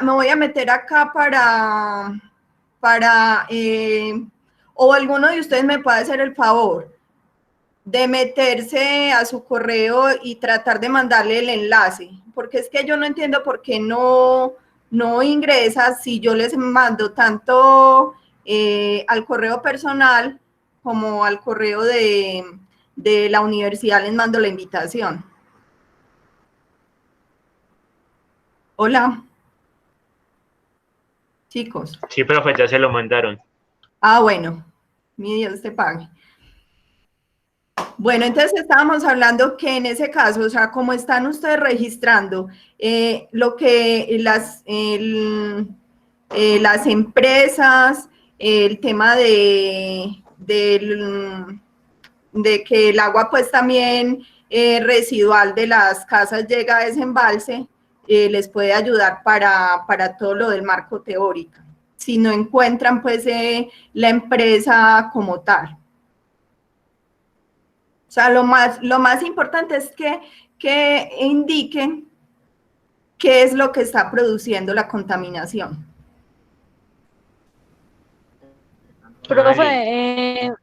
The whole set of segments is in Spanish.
me voy a meter acá o alguno de ustedes me puede hacer el favor de meterse a su correo y tratar de mandarle el enlace, porque es que yo no entiendo por qué no ingresa si yo les mando tanto al correo personal como al correo de la universidad, les mando la invitación. Hola. Chicos. Sí, profe, ya se lo mandaron. Ah, bueno, mi Dios te pague. Bueno, entonces estábamos hablando que en ese caso, o sea, como están ustedes registrando lo que las empresas, el tema de que el agua pues también residual de las casas llega a ese embalse, les puede ayudar para todo lo del marco teórico, si no encuentran pues la empresa como tal. O sea, lo más importante es que indiquen qué es lo que está produciendo la contaminación. Profe,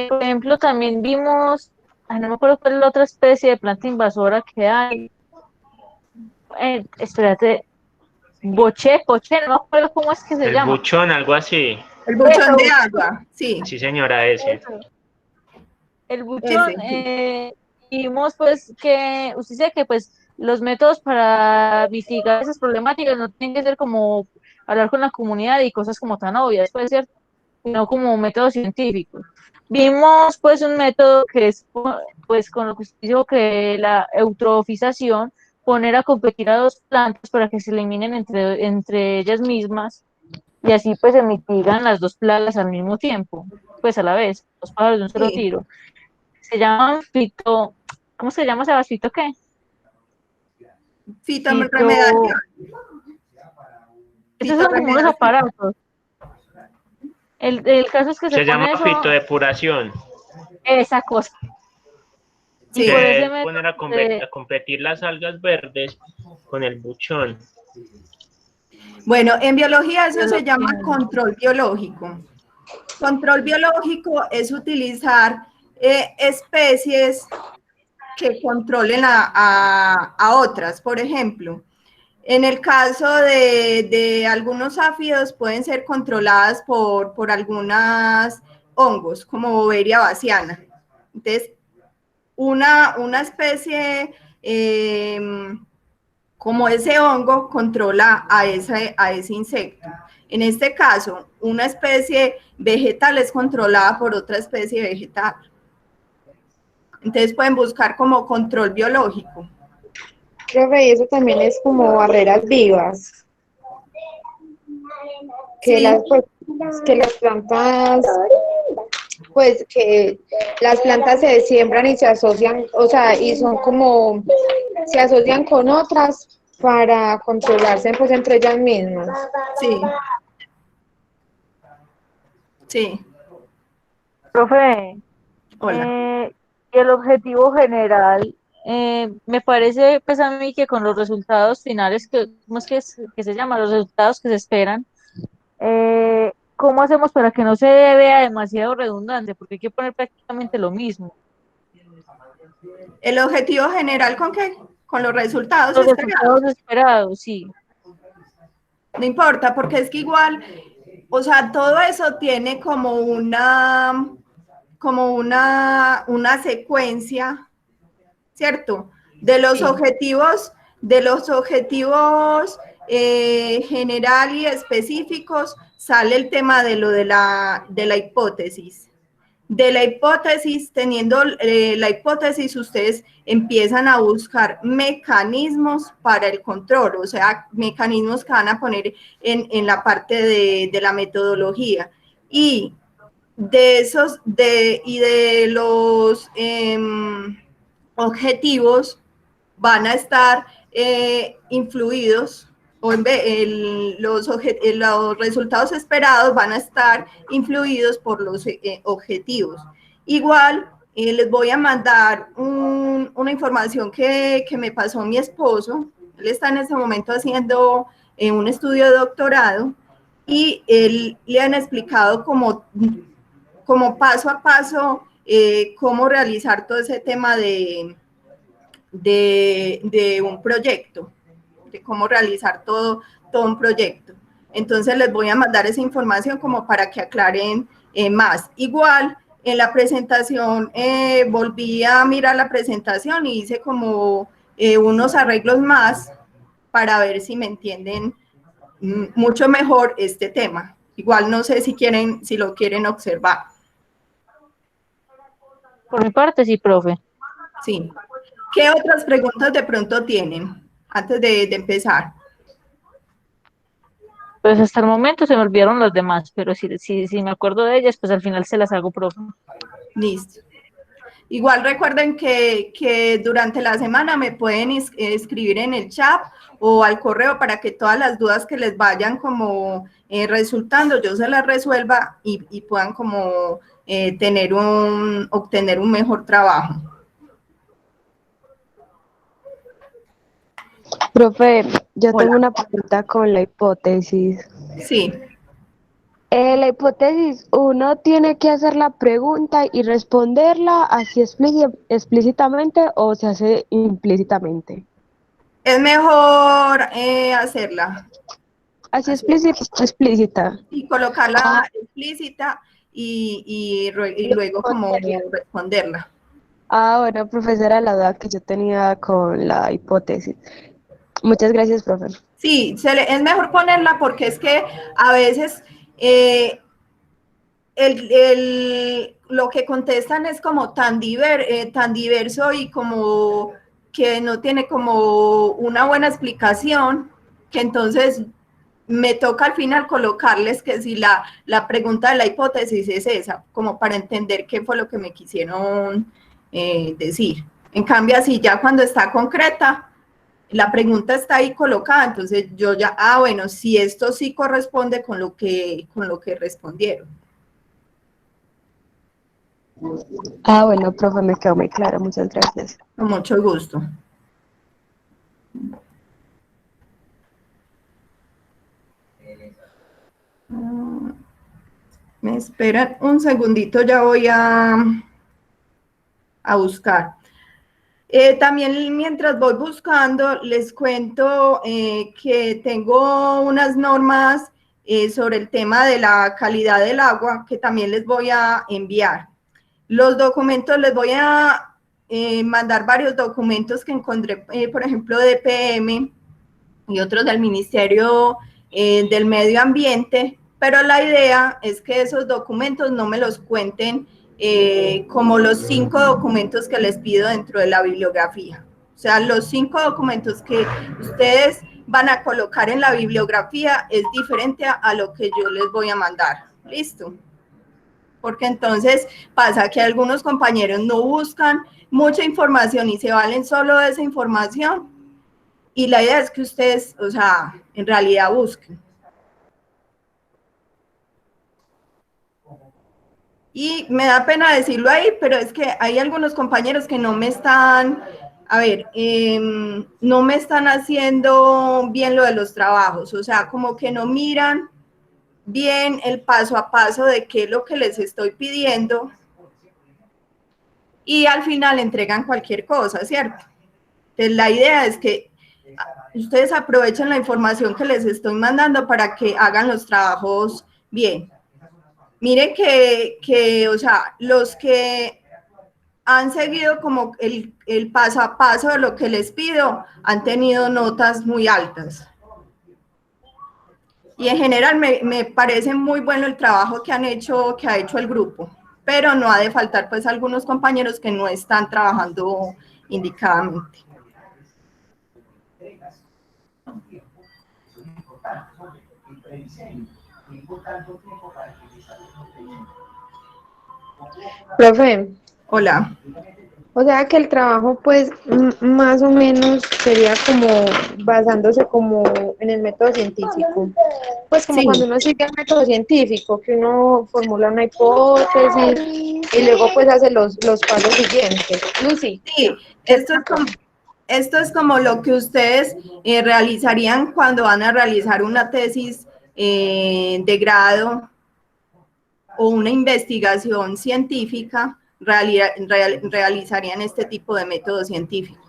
por ejemplo, también vimos, no me acuerdo cuál es la otra especie de planta invasora que hay. Espérate, poché, no me acuerdo cómo es que se llama. El buchón, algo así. El buchón de agua, sí. Sí, señora, ese. Eso. El buchón, Sí. vimos pues que, usted dice que pues los métodos para mitigar esas problemáticas no tienen que ser como hablar con la comunidad y cosas como tan obvias, puede ser, sino como métodos científicos. Vimos pues un método que es pues con lo que usted dijo que la eutrofización, poner a competir a dos plantas para que se eliminen entre ellas mismas y así pues se mitigan las dos plagas al mismo tiempo, pues a la vez, dos pájaros de un solo Sí. tiro. Se llaman ¿cómo se llama ese fito qué? Fitorremediación. Esos son como unos aparatos. El caso es que Se llama pone eso, fitodepuración. esa cosa. Sí. Y por ese Que poner a competir las algas verdes con el buchón. Bueno, en biología eso se llama control biológico. Control biológico es utilizar especies que controlen a otras. Por ejemplo, en el caso de algunos áfidos pueden ser controladas por algunos hongos, como Boveria baciana. Entonces, una especie como ese hongo controla a ese insecto. En este caso, una especie vegetal es controlada por otra especie vegetal. Entonces pueden buscar como control biológico. Profe, y eso también es como barreras vivas. Que, Sí. que las plantas, pues que las plantas se siembran y se asocian, o sea, y son como, se asocian con otras para controlarse pues entre ellas mismas. Sí. Sí. Profe, Hola. y el objetivo general, me parece pues a mí que con los resultados finales, ¿cómo es que se llama? Los resultados que se esperan, ¿cómo hacemos para que no se vea demasiado redundante? Porque hay que poner prácticamente lo mismo. ¿El objetivo general con qué? Con los resultados Los esperados. resultados esperados, sí. No importa, porque es que igual, o sea, todo eso tiene como una secuencia, ¿cierto? De los objetivos general y específicos, sale el tema de lo de la hipótesis. De la hipótesis, teniendo la hipótesis, ustedes empiezan a buscar mecanismos para el control, o sea, mecanismos que van a poner en la parte de la metodología. Y de los objetivos van a estar influidos o los resultados esperados van a estar influidos por los objetivos. Igual, les voy a mandar una información que me pasó mi esposo. Él está en ese momento haciendo un estudio de doctorado y él le han explicado como paso a paso cómo realizar todo ese tema de un proyecto, de cómo realizar todo un proyecto. Entonces les voy a mandar esa información como para que aclaren más. Igual, en la presentación, volví a mirar la presentación y hice como unos arreglos más para ver si me entienden mucho mejor este tema. Igual no sé si lo quieren observar. Por mi parte, sí, profe. Sí. ¿Qué otras preguntas de pronto tienen antes de empezar? Pues hasta el momento se me olvidaron las demás, pero si me acuerdo de ellas, pues al final se las hago, profe. Listo. Igual recuerden que durante la semana me pueden escribir en el chat o al correo para que todas las dudas que les vayan como resultando, yo se las resuelva y puedan como obtener un mejor trabajo. Profe, yo Hola. tengo una pregunta con la hipótesis. Sí. La hipótesis, uno tiene que hacer la pregunta y responderla así explícitamente o se hace implícitamente. Es mejor hacerla. Así explícita. Y colocarla explícita y luego como responderla. Bueno, profesora, la duda que yo tenía con la hipótesis. Muchas gracias, profe. Sí, es mejor ponerla porque es que a veces lo que contestan es como tan diverso y como que no tiene como una buena explicación, que entonces me toca al final colocarles que si la pregunta de la hipótesis es esa, como para entender qué fue lo que me quisieron decir. En cambio, así ya cuando está concreta, la pregunta está ahí colocada, entonces yo ya, bueno, si esto sí corresponde con lo que respondieron. Bueno, profe, me quedó muy claro, muchas gracias. Con mucho gusto. Me esperan un segundito, ya voy a buscar. También mientras voy buscando, les cuento que tengo unas normas sobre el tema de la calidad del agua que también les voy a enviar. Los documentos, les voy a mandar varios documentos que encontré, por ejemplo, de PM y otros del Ministerio del Medio Ambiente, pero la idea es que esos documentos no me los cuenten como los 5 documentos que les pido dentro de la bibliografía. O sea, los 5 documentos que ustedes van a colocar en la bibliografía es diferente a lo que yo les voy a mandar. ¿Listo? Porque entonces pasa que algunos compañeros no buscan mucha información y se valen solo de esa información. Y la idea es que ustedes, o sea, en realidad busquen. Y me da pena decirlo ahí, pero es que hay algunos compañeros que no me están, no me están haciendo bien lo de los trabajos, o sea, como que no miran bien el paso a paso de qué es lo que les estoy pidiendo y al final entregan cualquier cosa, ¿cierto? Entonces la idea es que ustedes aprovechen la información que les estoy mandando para que hagan los trabajos bien. Miren que o sea, los que han seguido como el paso a paso de lo que les pido han tenido notas muy altas. Y en general me parece muy bueno el trabajo que ha hecho el grupo, pero no ha de faltar pues algunos compañeros que no están trabajando indicadamente. Profe, Hola. o sea que el trabajo pues más o menos sería como basándose como en el método científico. Pues como Sí. cuando uno sigue el método científico, que uno formula una hipótesis y luego pues hace los pasos siguientes. Lucy. Sí, esto es como, esto es como lo que ustedes realizarían cuando van a realizar una tesis de grado o una investigación científica, realizarían este tipo de método científico.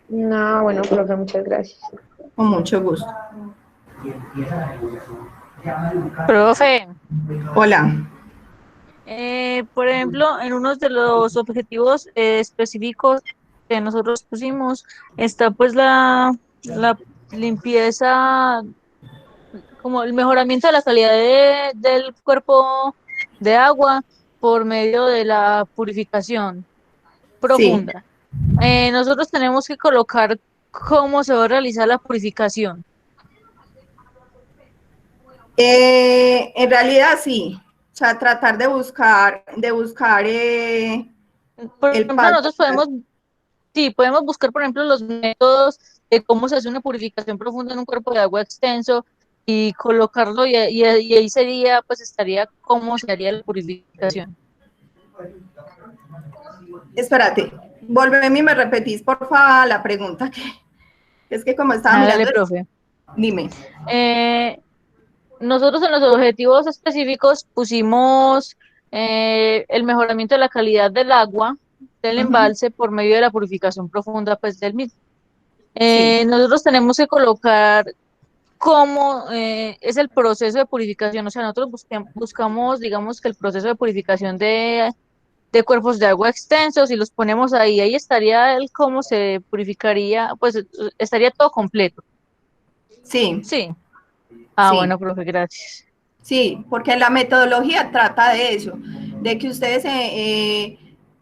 No, bueno, profe, muchas gracias. Con mucho gusto. Profe, Hola. por ejemplo, en uno de los objetivos específicos que nosotros pusimos está pues la limpieza, como el mejoramiento de la calidad del cuerpo de agua por medio de la purificación Sí. profunda. Nosotros tenemos que colocar cómo se va a realizar la purificación. En realidad sí. O sea, tratar de buscar Por el ejemplo, paso. nosotros podemos buscar, por ejemplo, los métodos de cómo se hace una purificación profunda en un cuerpo de agua extenso y colocarlo y ahí sería, pues estaría cómo se haría la purificación. Espérate, volveme y me repetís, por favor, la pregunta que es que como estaba Hágale, mirando, profe. dime. Nosotros en los objetivos específicos pusimos el mejoramiento de la calidad del agua del Ujú. embalse por medio de la purificación profunda, pues del mismo. Sí, Nosotros tenemos que colocar cómo es el proceso de purificación. O sea, nosotros buscamos, digamos, que el proceso de purificación de cuerpos de agua extensos y los ponemos ahí. Ahí estaría el cómo se purificaría, pues estaría todo completo. sí, Sí. Ah, sí. bueno, profe, gracias. Sí, porque la metodología trata de eso, de que ustedes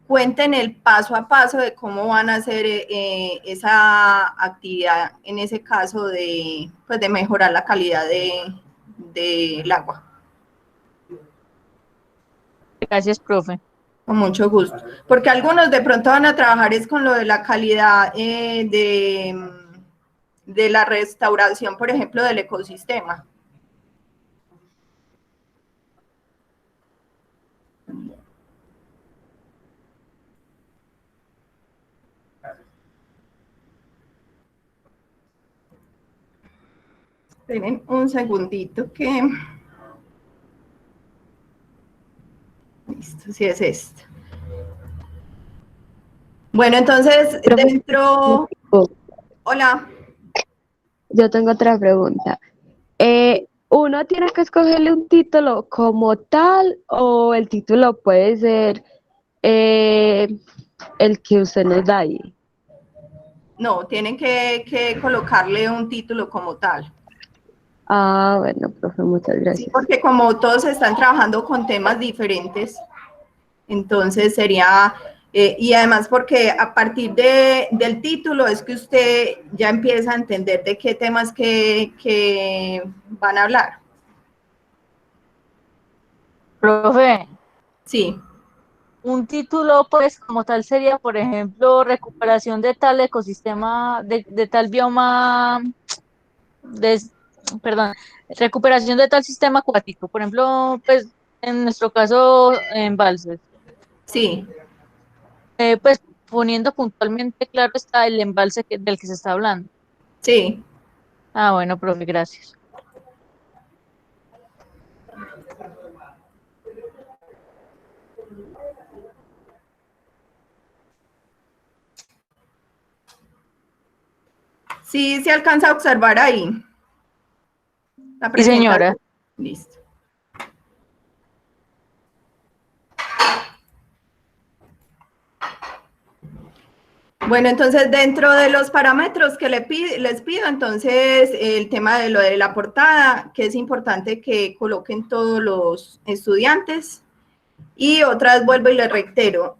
cuenten el paso a paso de cómo van a hacer esa actividad, en ese caso de, pues, de mejorar la calidad del agua. Gracias, profe. Con mucho gusto. Porque algunos de pronto van a trabajar es con lo de la calidad de la restauración, por ejemplo, del ecosistema. Esperen un segundito que... Listo, sí es esto. Bueno, entonces, dentro... Hola. Yo tengo otra pregunta. ¿Uno tiene que escogerle un título como tal o el título puede ser el que usted nos da ahí? No, tienen que colocarle un título como tal. Ah, bueno, profe, muchas Sí, gracias. porque como todos están trabajando con temas diferentes, entonces sería, y además porque a partir del título es que usted ya empieza a entender de qué temas que van a hablar. Profe, Sí, un título, pues, como tal sería, por ejemplo, recuperación de tal ecosistema, de tal bioma, de, perdón, recuperación de tal sistema acuático. Por ejemplo, pues, en nuestro caso, embalses. sí, Pues, poniendo puntualmente, claro, está el embalse del que se está hablando. sí. Ah, bueno, profe, gracias. Sí, se alcanza a observar ahí la Sí, señora. presentación. Listo. Bueno, entonces dentro de los parámetros que les pido, entonces el tema de lo de la portada, que es importante que coloquen todos los estudiantes. Y otra vez vuelvo y les reitero,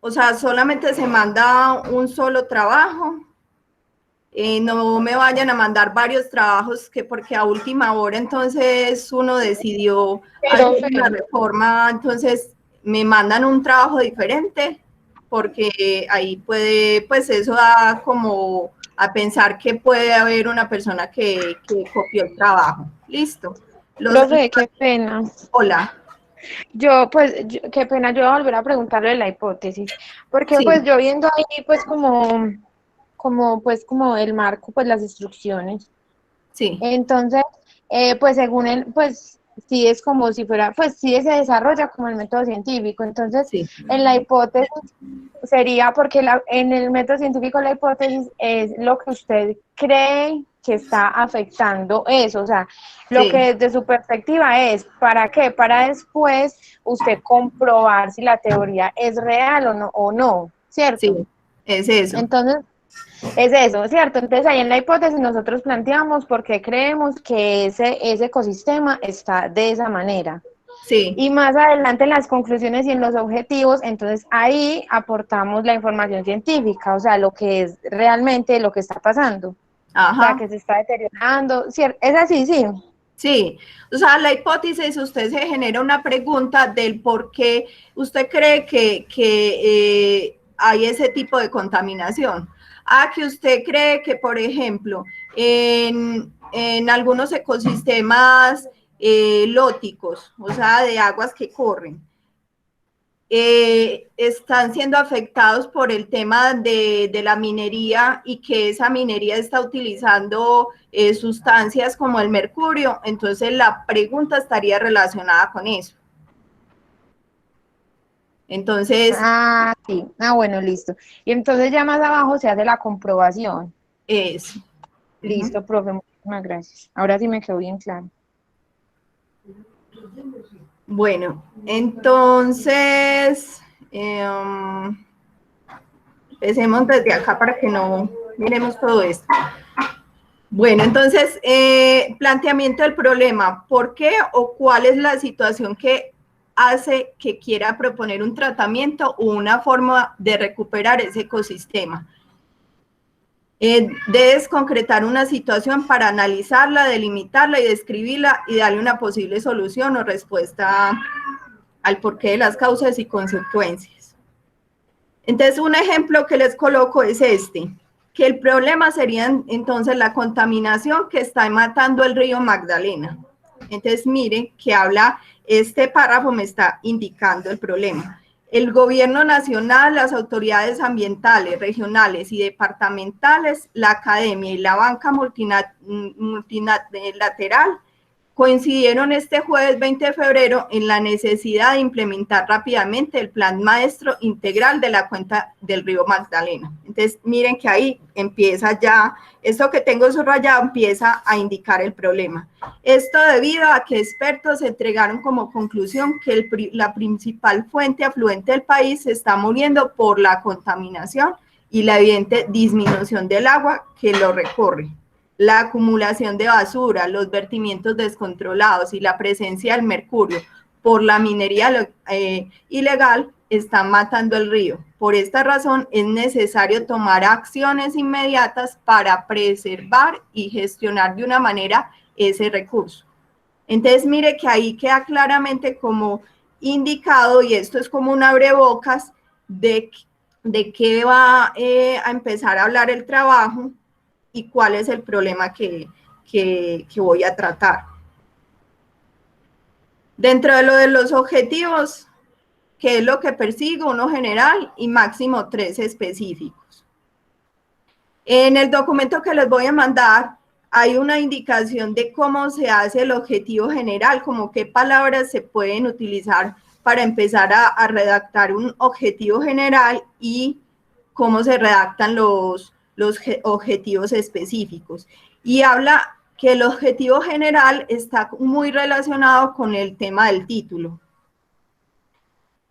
o sea, solamente se manda un solo trabajo. No me vayan a mandar varios trabajos que porque a última hora entonces uno decidió hacer una Profe, reforma, entonces me mandan un trabajo diferente porque ahí puede, pues eso da como a pensar que puede haber una persona que copió el trabajo. Listo. Los, profe, qué pena. hola. Qué pena, yo voy a volver a preguntarle la hipótesis, porque Sí, pues yo viendo ahí pues como el marco, pues las instrucciones. sí, Entonces, pues según él, pues sí es como si fuera, pues sí se desarrolla como el método científico. Entonces, sí, en la hipótesis sería porque en el método científico la hipótesis es lo que usted cree que está afectando eso, o sea, lo sí, que desde su perspectiva es, ¿para qué? Para después usted comprobar si la teoría es real o no, sí, ¿cierto? es eso. Entonces, es eso, ¿cierto? Entonces ahí en la hipótesis nosotros planteamos por qué creemos que ese ecosistema está de esa manera. Sí, Y más adelante en las conclusiones y en los objetivos, entonces ahí aportamos la información científica, o sea, lo que es realmente lo que está pasando, o sea, ajá. que se está deteriorando, ¿cierto? Es así, sí. Sí, o sea, la hipótesis, usted se genera una pregunta del por qué usted cree que hay ese tipo de contaminación. Ah, que usted cree que, por ejemplo, en algunos ecosistemas lóticos, o sea, de aguas que corren, están siendo afectados por el tema de la minería y que esa minería está utilizando sustancias como el mercurio, entonces la pregunta estaría relacionada con eso. Entonces, Ah, sí. Ah, bueno, listo. Y entonces ya más abajo se hace la comprobación. es. Uh-huh. Listo, profe, muchísimas gracias. Ahora sí me quedó bien claro. Bueno, entonces, empecemos desde acá para que no miremos todo esto. Bueno, entonces, planteamiento del problema. ¿Por qué o cuál es la situación que hace que quiera proponer un tratamiento o una forma de recuperar ese ecosistema? Debes concretar una situación para analizarla, delimitarla y describirla y darle una posible solución o respuesta al porqué de las causas y consecuencias. Entonces, un ejemplo que les coloco es este, que el problema sería entonces la contaminación que está matando el río Magdalena. Entonces, miren que habla, este párrafo me está indicando el problema. El gobierno nacional, las autoridades ambientales, regionales y departamentales, la academia y la banca multilateral coincidieron este jueves 20 de febrero en la necesidad de implementar rápidamente el plan maestro integral de la cuenca del río Magdalena. Entonces, miren que ahí empieza ya, esto que tengo subrayado empieza a indicar el problema. Esto debido a que expertos entregaron como conclusión que la principal fuente afluente del país se está muriendo por la contaminación y la evidente disminución del agua que lo recorre. La acumulación de basura, los vertimientos descontrolados y la presencia del mercurio por la minería ilegal están matando el río. Por esta razón es necesario tomar acciones inmediatas para preservar y gestionar de una manera ese recurso. Entonces, mire que ahí queda claramente como indicado, y esto es como un abrebocas de qué va a empezar a hablar el trabajo y cuál es el problema que voy a tratar. Dentro de lo de los objetivos, ¿qué es lo que persigo? Uno general y máximo 3 específicos. En el documento que les voy a mandar hay una indicación de cómo se hace el objetivo general, como qué palabras se pueden utilizar para empezar a redactar un objetivo general y cómo se redactan los objetivos específicos. Y habla que el objetivo general está muy relacionado con el tema del título.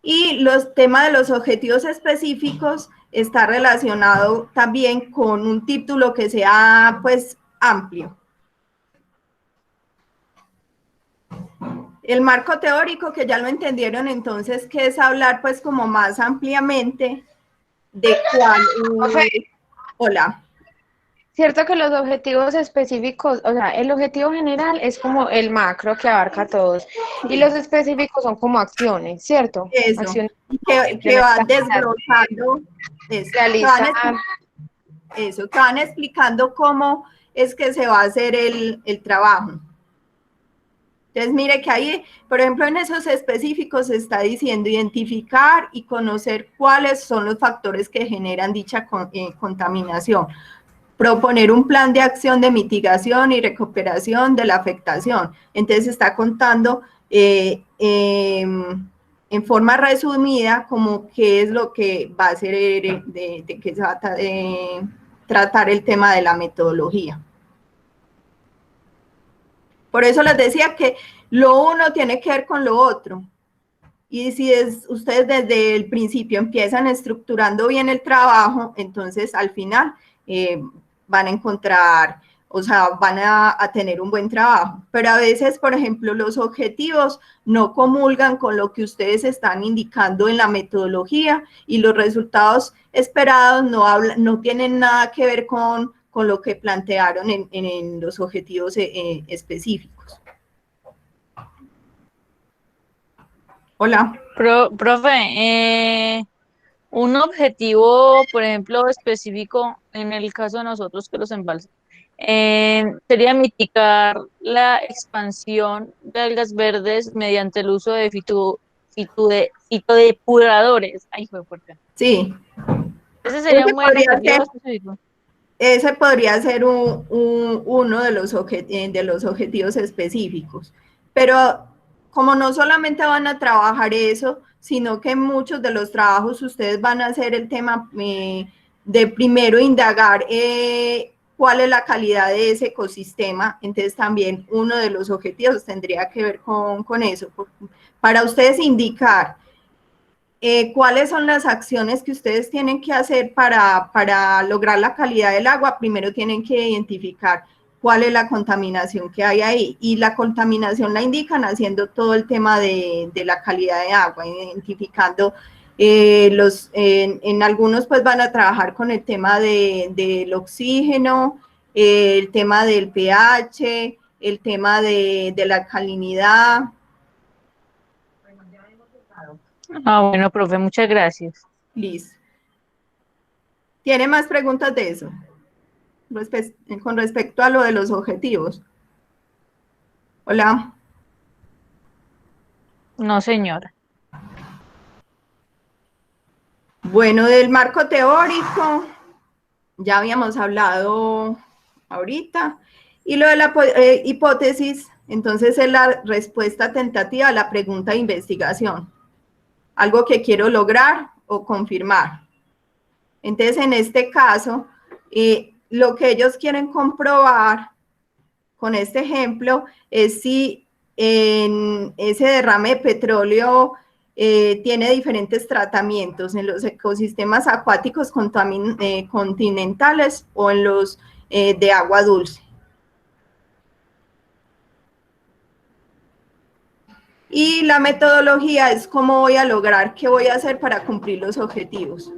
Y los temas de los objetivos específicos está relacionado también con un título que sea pues amplio. El marco teórico, que ya lo entendieron entonces, que es hablar pues como más ampliamente de cuál... hola. Cierto que los objetivos específicos, o sea, el objetivo general es como el macro que abarca a todos y los específicos son como acciones, ¿cierto? Eso, Acciones que van desglosando eso, realizar. que van explicando cómo es que se va a hacer el trabajo. Entonces, mire que ahí, por ejemplo, en esos específicos se está diciendo identificar y conocer cuáles son los factores que generan dicha contaminación. Proponer un plan de acción de mitigación y recuperación de la afectación. Entonces, está contando en forma resumida como qué es lo que va a ser, de qué se va a tratar el tema de la metodología. Por eso les decía que lo uno tiene que ver con lo otro. Y si ustedes desde el principio empiezan estructurando bien el trabajo, entonces al final van a encontrar, o sea, van a tener un buen trabajo. Pero a veces, por ejemplo, los objetivos no comulgan con lo que ustedes están indicando en la metodología y los resultados esperados no tienen nada que ver con lo que plantearon en los objetivos específicos. Hola. Profe, un objetivo, por ejemplo, específico en el caso de nosotros que los embalses, sería mitigar la expansión de algas verdes mediante el uso de fitodepuradores. Ay, fue fuerte. Sí. Ese sería un buen objetivo ser, específico. Ese podría ser uno de los objetivos específicos. Pero como no solamente van a trabajar eso, sino que muchos de los trabajos ustedes van a hacer el tema de primero indagar cuál es la calidad de ese ecosistema. Entonces también uno de los objetivos tendría que ver con eso. Para ustedes indicar cuáles son las acciones que ustedes tienen que hacer para lograr la calidad del agua. Primero tienen que identificar cuál es la contaminación que hay ahí, y la contaminación la indican haciendo todo el tema de la calidad de agua, identificando en algunos pues van a trabajar con el tema del oxígeno, el tema del pH, el tema de la alcalinidad. Ah, bueno, profe, muchas gracias. Listo. ¿Tiene más preguntas de eso? Con respecto a lo de los objetivos. Hola. No, señora. Bueno, del marco teórico, ya habíamos hablado ahorita. Y lo de la hipótesis, entonces es la respuesta tentativa a la pregunta de investigación. Algo que quiero lograr o confirmar. Entonces, en este caso, lo que ellos quieren comprobar con este ejemplo es si en ese derrame de petróleo tiene diferentes tratamientos en los ecosistemas acuáticos continentales o en los de agua dulce. Y la metodología es cómo voy a lograr, qué voy a hacer para cumplir los objetivos.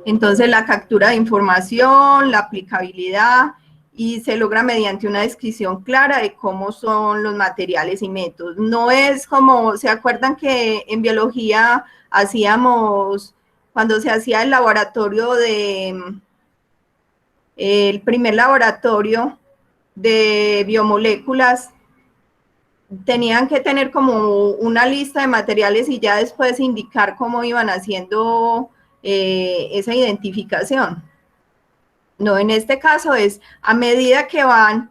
Entonces, la captura de información, la aplicabilidad, y se logra mediante una descripción clara de cómo son los materiales y métodos. No es como, ¿se acuerdan que en biología hacíamos, cuando se hacía el laboratorio el primer laboratorio de biomoléculas, tenían que tener como una lista de materiales y ya después indicar cómo iban haciendo esa identificación? No, en este caso es a medida que van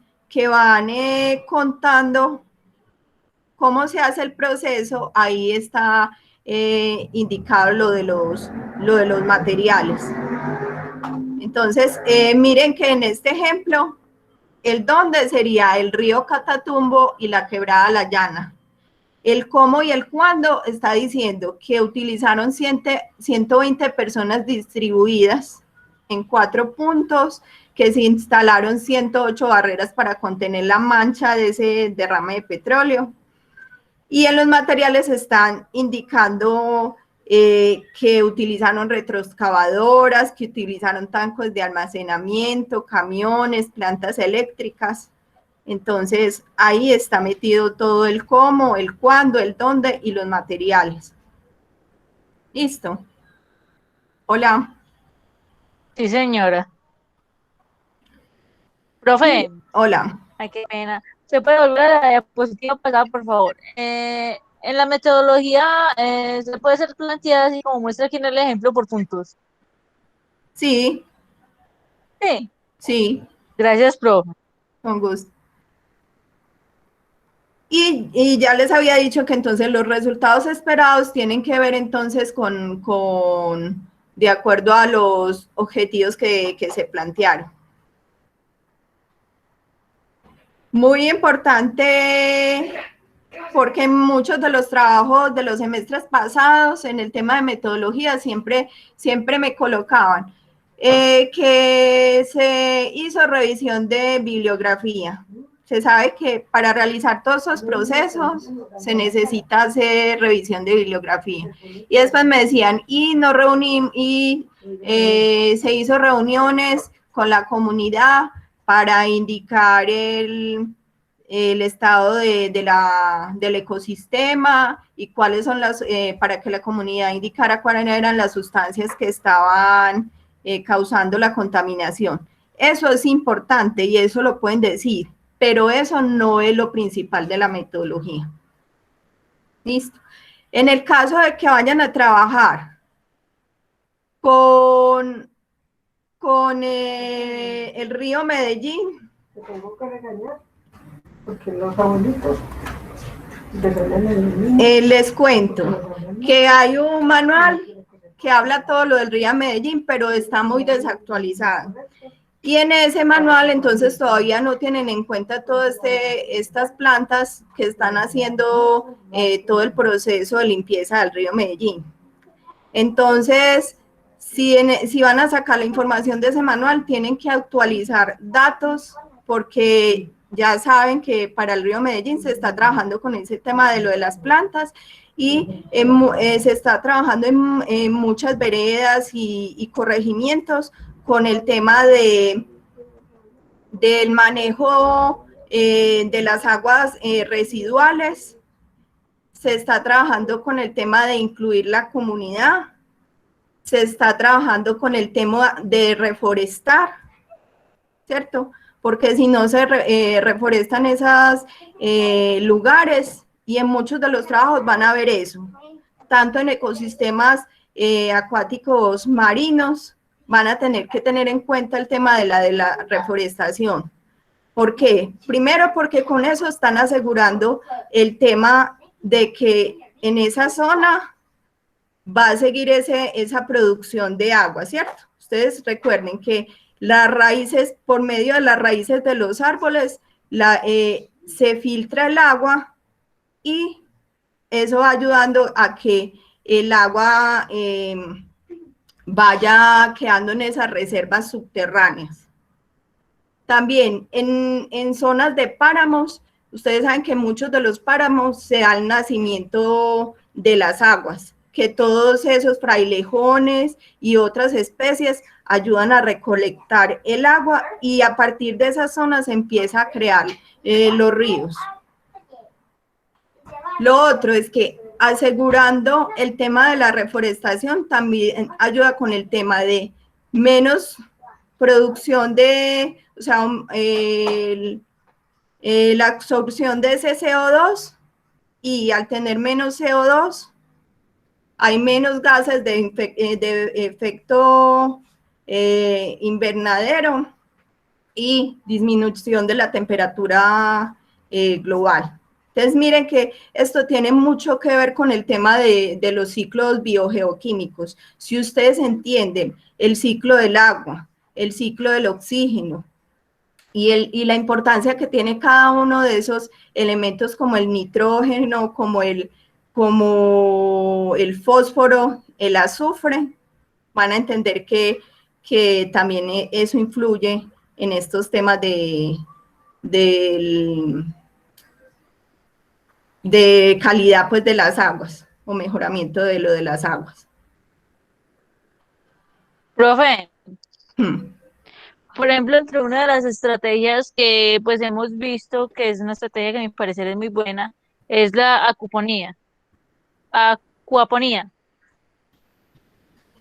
contando cómo se hace el proceso, ahí está indicado lo de los materiales. Entonces, miren que en este ejemplo, el dónde sería el río Catatumbo y la quebrada La Llana. El cómo y el cuándo está diciendo que utilizaron 120 personas distribuidas en 4 puntos, que se instalaron 108 barreras para contener la mancha de ese derrame de petróleo. Y en los materiales están indicando que utilizaron retroexcavadoras, que utilizaron tanques de almacenamiento, camiones, plantas eléctricas. Entonces, ahí está metido todo el cómo, el cuándo, el dónde y los materiales. ¿Listo? Hola. Sí, señora. Profe, Hola. Ay, qué pena. ¿Se puede volver a la diapositiva pasada, por favor? En la metodología se puede ser planteada así como muestra aquí en el ejemplo por puntos. Sí, Sí, sí, gracias, profe. con gusto. Y ya les había dicho que entonces los resultados esperados tienen que ver entonces de acuerdo a los objetivos que se plantearon. Muy importante porque muchos de los trabajos de los semestres pasados en el tema de metodología siempre me colocaban que se hizo revisión de bibliografía. Se sabe que para realizar todos esos procesos se necesita hacer revisión de bibliografía. Y después me decían, y nos reunimos, se hizo reuniones con la comunidad para indicar el estado del ecosistema y cuáles son para que la comunidad indicara cuáles eran las sustancias que estaban causando la contaminación. Eso es importante y eso lo pueden decir, pero eso no es lo principal de la metodología. Listo. En el caso de que vayan a trabajar con el río Medellín, Te tengo que regañar, porque los abuelitos les cuento que hay un manual que habla todo lo del río Medellín, pero está muy desactualizado. Y en ese manual entonces todavía no tienen en cuenta todas estas plantas que están haciendo todo el proceso de limpieza del río Medellín. Entonces, si van a sacar la información de ese manual, tienen que actualizar datos porque ya saben que para el río Medellín se está trabajando con ese tema de lo de las plantas y se está trabajando en muchas veredas y corregimientos con el tema del manejo de las aguas residuales. Se está trabajando con el tema de incluir la comunidad, se está trabajando con el tema de reforestar, ¿cierto? Porque si no se reforestan esos lugares y en muchos de los trabajos van a ver eso, tanto en ecosistemas acuáticos marinos, van a tener que tener en cuenta el tema de la reforestación. ¿Por qué? Primero porque con eso están asegurando el tema de que en esa zona va a seguir esa producción de agua, ¿cierto? Ustedes recuerden que las raíces, por medio de las raíces de los árboles, se filtra el agua y eso va ayudando a que el agua vaya quedando en esas reservas subterráneas. También en zonas de páramos, ustedes saben que muchos de los páramos se da el nacimiento de las aguas, que todos esos frailejones y otras especies ayudan a recolectar el agua y a partir de esas zonas se empieza a crear los ríos. Lo otro es que asegurando el tema de la reforestación también ayuda con el tema de menos producción o sea, la absorción de ese CO2 y al tener menos CO2 hay menos gases de efecto invernadero y disminución de la temperatura global. Entonces, miren que esto tiene mucho que ver con el tema de los ciclos biogeoquímicos. Si ustedes entienden el ciclo del agua, el ciclo del oxígeno y la importancia que tiene cada uno de esos elementos como el nitrógeno, como el fósforo, el azufre, van a entender que también eso influye en estos temas de calidad pues de las aguas o mejoramiento de lo de las aguas. Profe, Hmm. por ejemplo, entre una de las estrategias que pues hemos visto, que es una estrategia que a mi parecer es muy buena, es la acuaponía.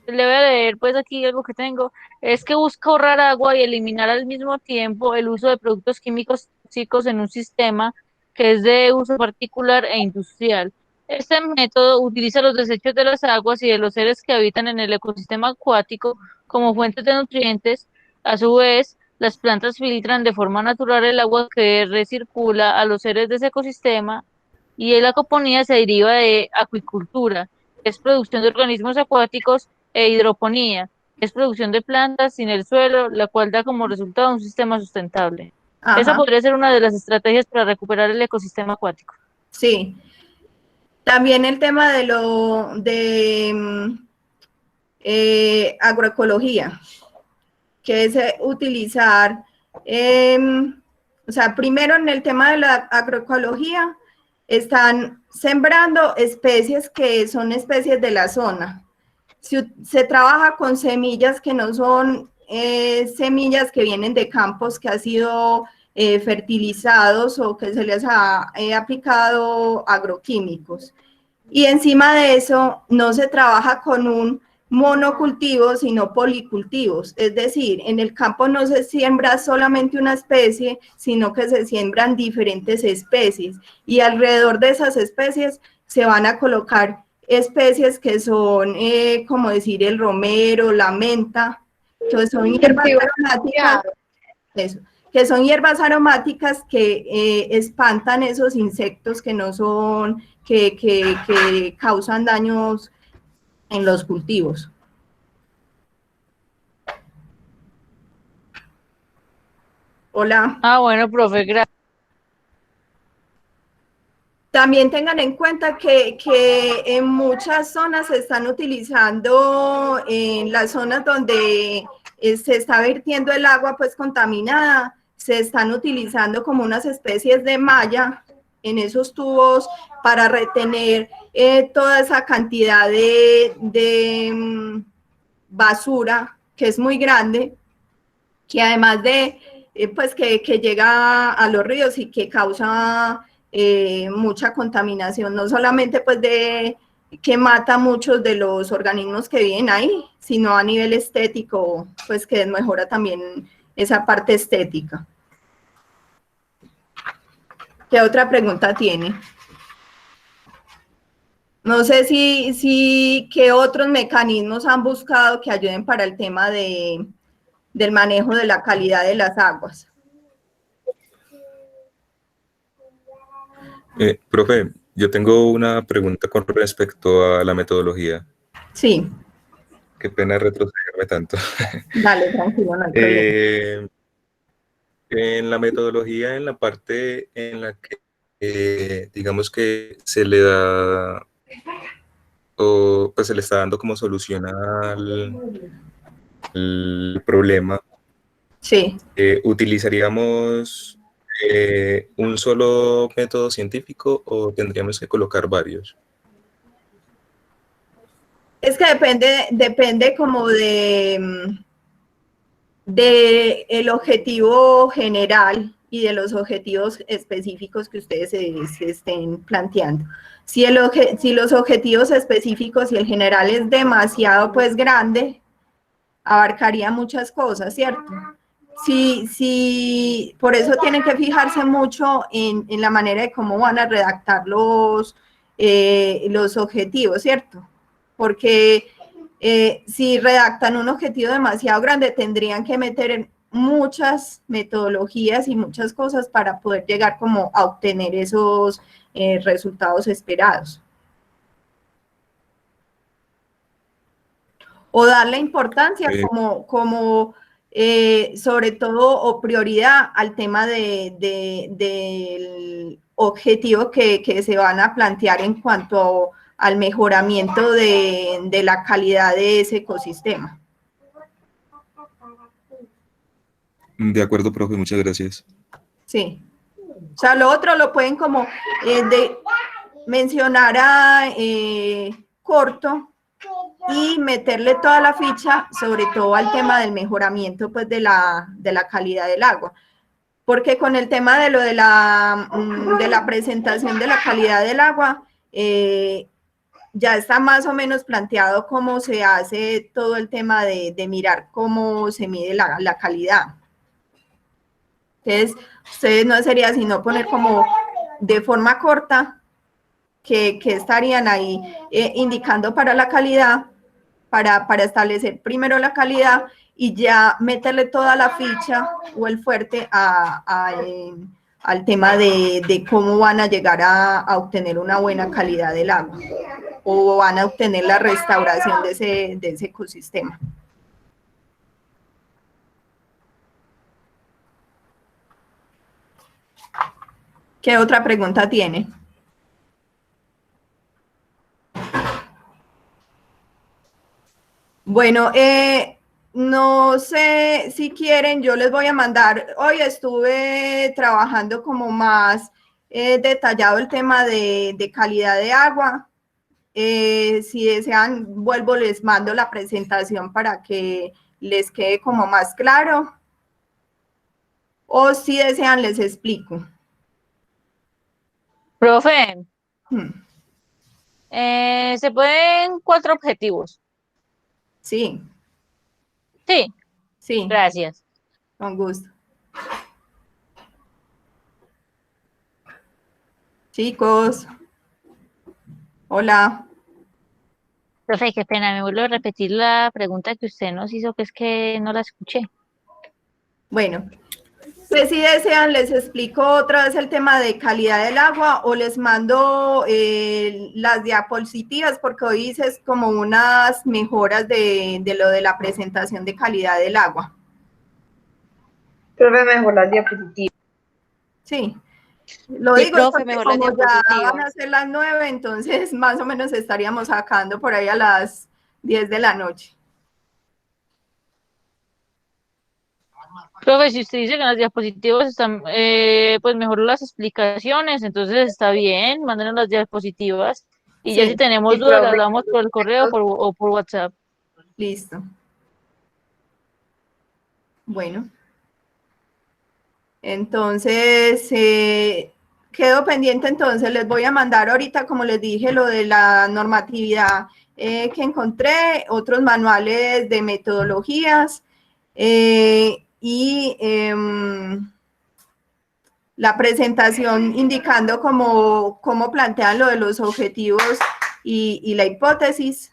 Le voy a leer pues aquí algo que tengo, es que busca ahorrar agua y eliminar al mismo tiempo el uso de productos químicos tóxicos en un sistema que es de uso particular e industrial. Este método utiliza los desechos de las aguas y de los seres que habitan en el ecosistema acuático como fuentes de nutrientes. A su vez, las plantas filtran de forma natural el agua que recircula a los seres de ese ecosistema y la acuaponía se deriva de acuicultura, que es producción de organismos acuáticos, e hidroponía, que es producción de plantas sin el suelo, la cual da como resultado un sistema sustentable. Esa Ajá, podría ser una de las estrategias para recuperar el ecosistema acuático. sí. También el tema de agroecología, que es utilizar, o sea, primero en el tema de la agroecología, están sembrando especies que son especies de la zona. Se trabaja con semillas que no son semillas que vienen de campos que han sido fertilizados o que se les ha aplicado agroquímicos. Y encima de eso, no se trabaja con un monocultivo, sino policultivos. Es decir, en el campo no se siembra solamente una especie, sino que se siembran diferentes especies. Y alrededor de esas especies se van a colocar especies que son, como decir, el romero, la menta, que son hierbas aromáticas. Eso, que son hierbas aromáticas que espantan esos insectos que no son, que causan daños en los cultivos. Hola. Ah, bueno, profe, gracias. También tengan en cuenta que en muchas zonas se están utilizando, en las zonas donde se está vertiendo el agua pues contaminada, se están utilizando como unas especies de malla en esos tubos para retener toda esa cantidad de basura que es muy grande, que además de pues que llega a los ríos y que causa mucha contaminación, no solamente pues de que mata muchos de los organismos que viven ahí, sino a nivel estético, pues que mejora también esa parte estética. ¿Qué otra pregunta tiene? No sé si qué otros mecanismos han buscado que ayuden para el tema del manejo de la calidad de las aguas. Profe, yo tengo una pregunta con respecto a la metodología. Sí. Qué pena retrocederme tanto. Dale, tranquilo, no hay problema. En la metodología, en la parte en la que digamos que se le da o pues se le está dando como solución al problema, Sí. ¿Utilizaríamos un solo método científico o tendríamos que colocar varios? Es que depende como de el objetivo general y de los objetivos específicos que ustedes se estén planteando. Si los objetivos específicos y el general es demasiado pues grande, abarcaría muchas cosas, ¿cierto? Sí, por eso tienen que fijarse mucho en la manera de cómo van a redactar los objetivos, ¿cierto? Porque si redactan un objetivo demasiado grande, tendrían que meter en muchas metodologías y muchas cosas para poder llegar como a obtener esos resultados esperados. O darle importancia como sobre todo, o prioridad al tema del objetivo que se van a plantear en cuanto al mejoramiento de la calidad de ese ecosistema. De acuerdo, profe, muchas gracias. Sí. O sea, lo otro lo pueden como mencionar a corto y meterle toda la ficha, sobre todo al tema del mejoramiento pues, de la calidad del agua. Porque con el tema de lo de la presentación de la calidad del agua, ya está más o menos planteado cómo se hace todo el tema de mirar cómo se mide la calidad. Entonces, ustedes no sería sino poner como de forma corta que estarían ahí indicando para la calidad, para establecer primero la calidad y ya meterle toda la ficha o el fuerte al tema de cómo van a llegar a obtener una buena calidad del agua o van a obtener la restauración de ese ecosistema. ¿Qué otra pregunta tiene? Bueno, no sé si quieren, yo les voy a mandar, hoy estuve trabajando como más detallado el tema de calidad de agua. Si desean, vuelvo, les mando la presentación para que les quede como más claro. O si desean, les explico. Profe, Hmm, se pueden 4 objetivos. Sí, Sí, sí, gracias. con gusto. Chicos, hola. Profe, qué pena, me vuelvo a repetir la pregunta que usted nos hizo, que es que no la escuché. Bueno, pues si desean, les explico otra vez el tema de calidad del agua o les mando las diapositivas porque hoy hice como unas mejoras de lo de la presentación de calidad del agua. Profe, mejor las diapositivas. Sí, lo Sí, digo es profe, porque mejor las como ya van a diapositivas. ser las 9, entonces más o menos estaríamos sacando por ahí a las 10 de la noche. Profe, si usted dice que en las diapositivas están, pues mejor las explicaciones, entonces está bien, mándenos las diapositivas. Y ya si Sí, tenemos Sí, dudas, las profe. damos por el correo o por WhatsApp. listo. Bueno. Entonces, quedo pendiente, entonces les voy a mandar ahorita, como les dije, lo de la normatividad que encontré, otros manuales de metodologías y la presentación indicando cómo plantean lo de los objetivos y la hipótesis.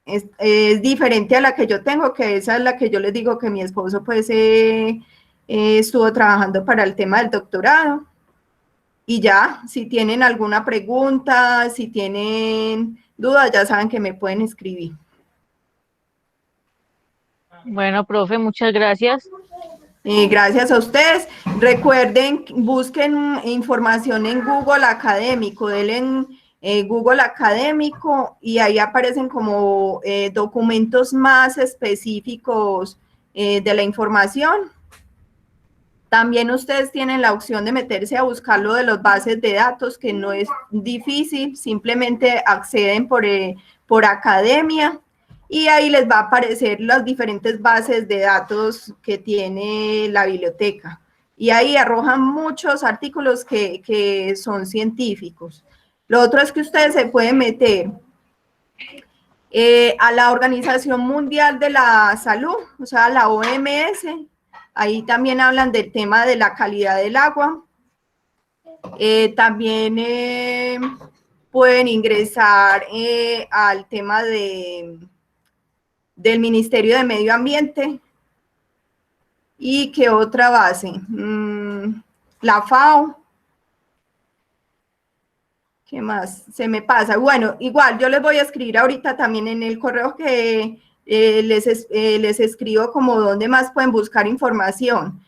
Es diferente a la que yo tengo, que esa es la que yo les digo que mi esposo pues estuvo trabajando para el tema del doctorado. Y ya, si tienen alguna pregunta, si tienen dudas, ya saben que me pueden escribir. Bueno, profe, muchas gracias. Gracias a ustedes. Recuerden, busquen información en Google Académico, denle en Google Académico y ahí aparecen como documentos más específicos de la información. También ustedes tienen la opción de meterse a buscar lo de las bases de datos, que no es difícil, simplemente acceden por academia y ahí les va a aparecer las diferentes bases de datos que tiene la biblioteca. Y ahí arrojan muchos artículos que son científicos. Lo otro es que ustedes se pueden meter a la Organización Mundial de la Salud, o sea, la OMS. Ahí también hablan del tema de la calidad del agua. También pueden ingresar al tema del Ministerio de Medio Ambiente. ¿Y qué otra base? La FAO. ¿Qué más? Se me pasa. Bueno, igual yo les voy a escribir ahorita también en el correo que les escribo como dónde más pueden buscar información.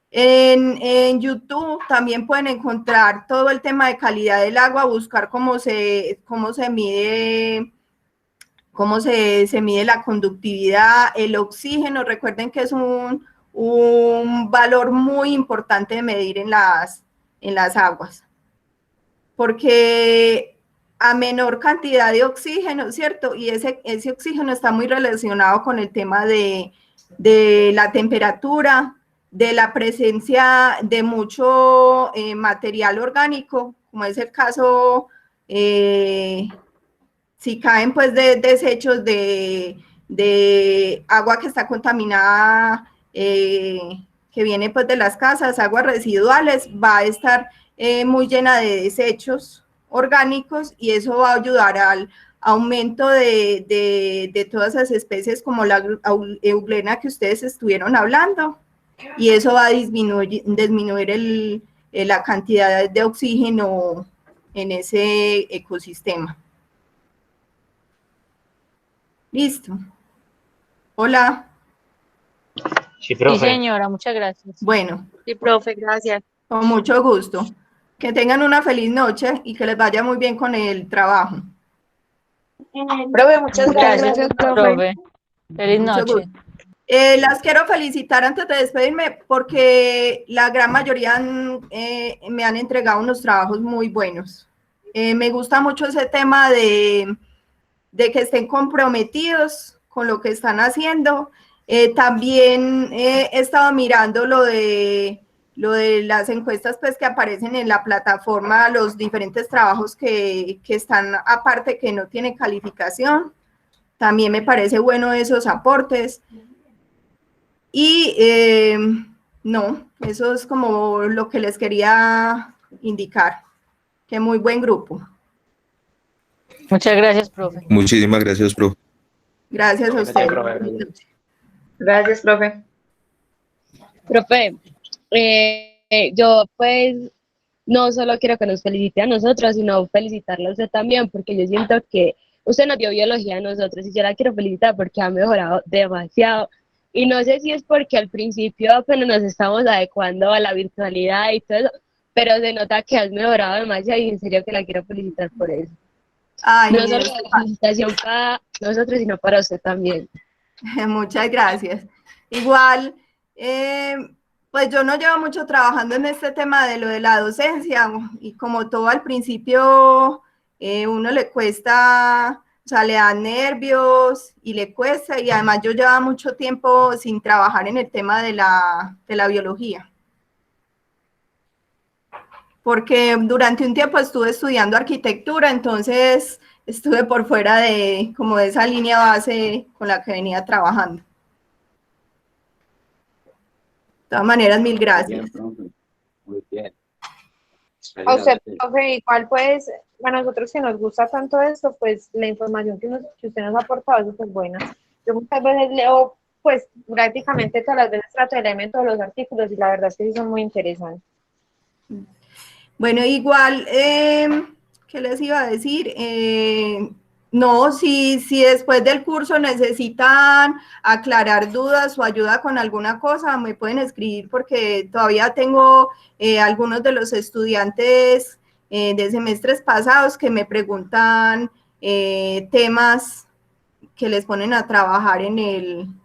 En YouTube también pueden encontrar todo el tema de calidad del agua, buscar cómo se mide, se mide la conductividad, el oxígeno. Recuerden que es un valor muy importante de medir en las aguas, porque a menor cantidad de oxígeno, ¿cierto? Y ese oxígeno está muy relacionado con el tema de la temperatura, de la presencia de mucho material orgánico, como es el caso, si caen pues de desechos de agua que está contaminada que viene pues de las casas, aguas residuales, va a estar muy llena de desechos orgánicos y eso va a ayudar al aumento de todas esas especies como la euglena que ustedes estuvieron hablando y eso va a disminuir la cantidad de oxígeno en ese ecosistema. Listo. Hola. Sí, Sí, profe. señora, muchas gracias. Bueno, Sí, profe, gracias. con mucho gusto. Que tengan una feliz noche y que les vaya muy bien con el trabajo. Profe, muchas gracias. Gracias, profe. profe. Feliz Mucho noche. gusto. Las quiero felicitar antes de despedirme porque la gran mayoría me han entregado unos trabajos muy buenos. Me gusta mucho ese tema de que estén comprometidos con lo que están haciendo. También he estado mirando lo de las encuestas pues, que aparecen en la plataforma, los diferentes trabajos que están aparte, que no tienen calificación. También me parece bueno esos aportes. Y no, eso es como lo que les quería indicar, que muy buen grupo. Muchas gracias, profe. Muchísimas gracias, profe. Gracias a ustedes. Gracias, profe. Profe, yo pues no solo quiero que nos felicite a nosotros, sino felicitarla a usted también, porque yo siento que usted nos dio biología a nosotros y yo la quiero felicitar porque ha mejorado demasiado. Y no sé si es porque al principio apenas nos estamos adecuando a la virtualidad y todo eso, pero se nota que has mejorado demasiado y en serio que la quiero felicitar por eso. Ay, No solo la felicitación para nosotros, sino para usted también. muchas gracias. Igual, pues yo no llevo mucho trabajando en este tema de lo de la docencia y como todo al principio uno le cuesta, o sea, le dan nervios y le cuesta y además yo llevaba mucho tiempo sin trabajar en el tema de la biología. Porque durante un tiempo estuve estudiando arquitectura, entonces estuve por fuera de como de esa línea base con la que venía trabajando. De todas maneras, mil gracias. Muy bien. A usted, profe, igual pues, a nosotros que nos gusta tanto esto, pues la información que usted nos ha aportado es súper buena. Yo muchas veces leo, pues prácticamente todas las veces trato de leerme todos los artículos y la verdad es que sí son muy interesantes. Bueno, igual, ¿qué les iba a decir? No, si después del curso necesitan aclarar dudas o ayuda con alguna cosa, me pueden escribir porque todavía tengo algunos de los estudiantes de semestres pasados que me preguntan temas que les ponen a trabajar en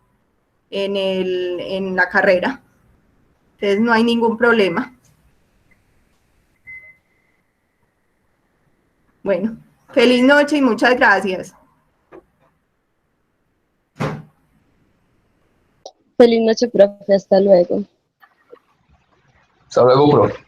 la carrera. Entonces no hay ningún problema. Bueno, feliz noche y muchas gracias. Feliz noche, profe. Hasta luego. Hasta luego, profe.